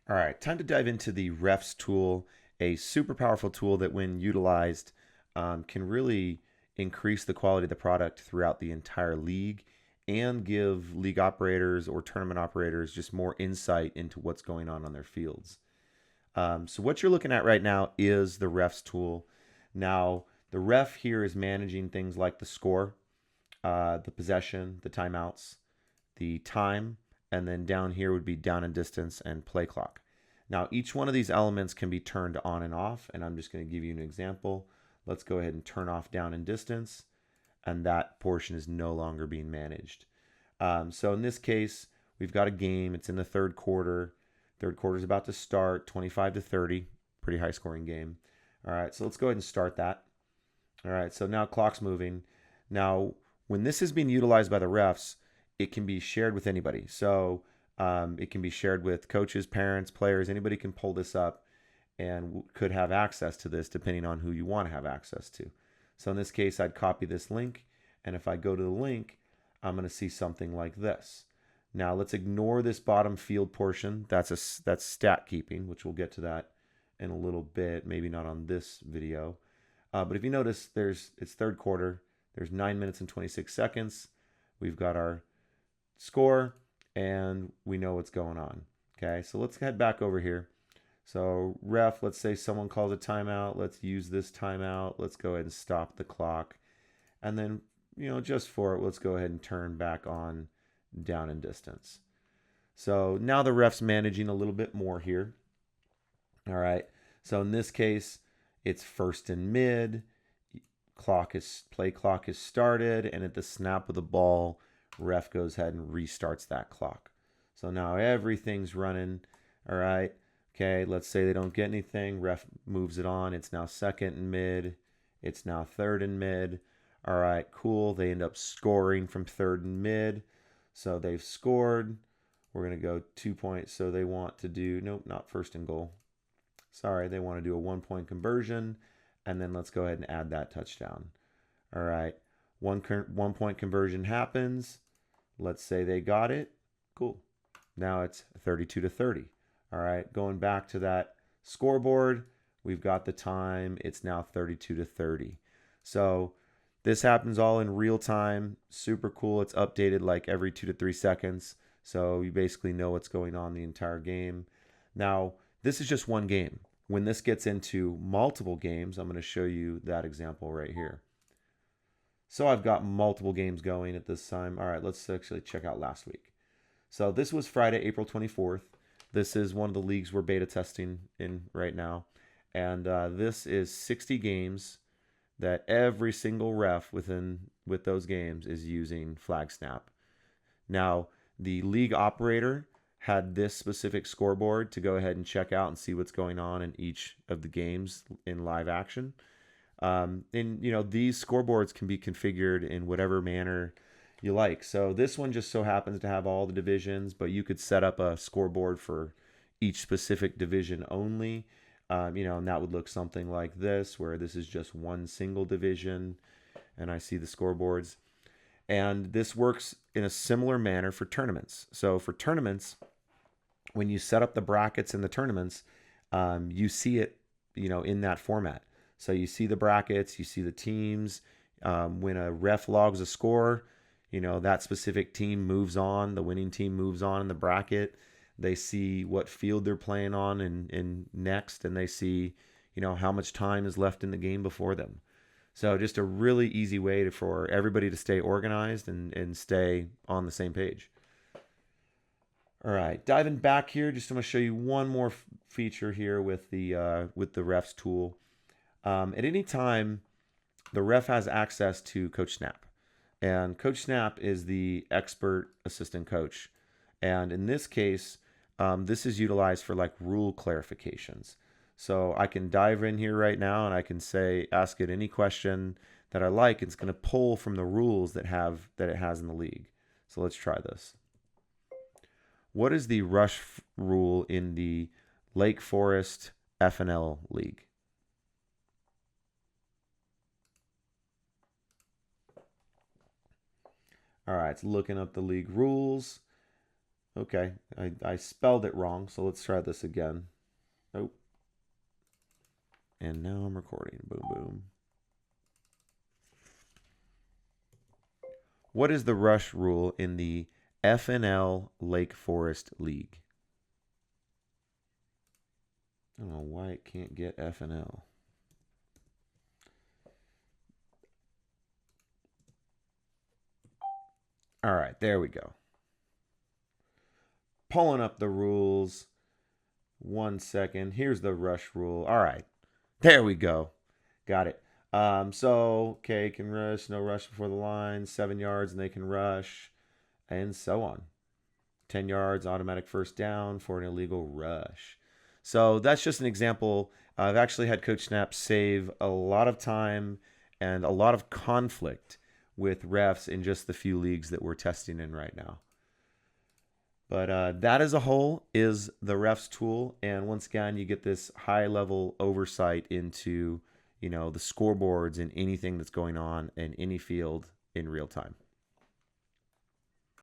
All right, time to dive into the refs tool, a super powerful tool that when utilized can really increase the quality of the product throughout the entire league and give league operators or tournament operators just more insight into what's going on their fields. So what you're looking at right now is the refs tool. Now, the ref here is managing things like the score, the possession, the timeouts, the time, and then down here would be down and distance and play clock. Now, each one of these elements can be turned on and off, and I'm just going to give you an example. Let's go ahead and turn off down and distance, and that portion is no longer being managed. So in this case, we've got a game. It's in the third quarter. Third quarter is about to start, 25-30, pretty high scoring game. All right, so let's go ahead and start that. All right, so now clock's moving. Now, when this is being utilized by the refs, it can be shared with anybody. So it can be shared with coaches, parents, players. Anybody can pull this up and could have access to this depending on who you want to have access to. So in this case, I'd copy this link. And if I go to the link, I'm going to see something like this. Now let's ignore this bottom field portion. That's stat keeping, which we'll get to that in a little bit. Maybe not on this video. But if you notice, it's third quarter. There's 9 minutes and 26 seconds. We've got our score, and we know what's going on. Okay, so let's head back over here. So ref, let's say someone calls a timeout. Let's use this timeout. Let's go ahead and stop the clock. And then, just for it, let's go ahead and turn back on down and distance. So now the ref's managing a little bit more here. All right, so in this case, it's first and mid. Play clock is started, and at the snap of the ball, ref goes ahead and restarts that clock. So now everything's running. All right. Okay, let's say they don't get anything. Ref moves it on. It's now second and mid. It's now third and mid. All right, cool. They end up scoring from third and mid. So they've scored. We're going to go 2 points. So they want to do, nope, not first and goal. Sorry, they want to do a 1-point conversion. And then let's go ahead and add that touchdown. All right, 1-point conversion happens. Let's say they got it. Cool. Now it's 32-30. All right, going back to that scoreboard, we've got the time. It's now 32-30. So this happens all in real time. Super cool. It's updated like every 2 to 3 seconds. So you basically know what's going on the entire game. Now, this is just one game. When this gets into multiple games, I'm going to show you that example right here. So I've got multiple games going at this time. All right, let's actually check out last week. So this was Friday, April 24th. This is one of the leagues we're beta testing in right now. And this is 60 games that every single ref with those games is using FlagSnap. Now, the league operator had this specific scoreboard to go ahead and check out and see what's going on in each of the games in live action. And these scoreboards can be configured in whatever manner you like. So this one just so happens to have all the divisions, but you could set up a scoreboard for each specific division only. And that would look something like this, where this is just one single division, and I see the scoreboards. And this works in a similar manner for tournaments. So for tournaments, when you set up the brackets in the tournaments, you see it, in that format. So you see the brackets, you see the teams. When a ref logs a score, that specific team moves on. The winning team moves on in the bracket. They see what field they're playing on and next, and they see, how much time is left in the game before them. So just a really easy way for everybody to stay organized and stay on the same page. All right, diving back here, just I'm going to show you one more feature here with the refs tool. At any time, the ref has access to Coach Snap. And Coach Snap is the expert assistant coach. And in this case, this is utilized for like rule clarifications. So I can dive in here right now and I can ask it any question that I like. It's going to pull from the rules that it has in the league. So let's try this. What is the rush rule in the Lake Forest FNL League? All right, it's looking up the league rules. Okay, I spelled it wrong, so let's try this again. Oh, and now I'm recording. Boom, boom. What is the rush rule in the FNL Lake Forest League? I don't know why it can't get FNL. All right, there we go. Pulling up the rules. 1 second. Here's the rush rule. All right, there we go. Got it. Okay, can rush, no rush before the line, 7 yards, and they can rush, and so on. 10 yards, automatic first down for an illegal rush. So that's just an example. I've actually had Coach Snap save a lot of time and a lot of conflict with refs in just the few leagues that we're testing in right now. But that as a whole is the refs tool. And once again, you get this high level oversight into, the scoreboards and anything that's going on in any field in real time.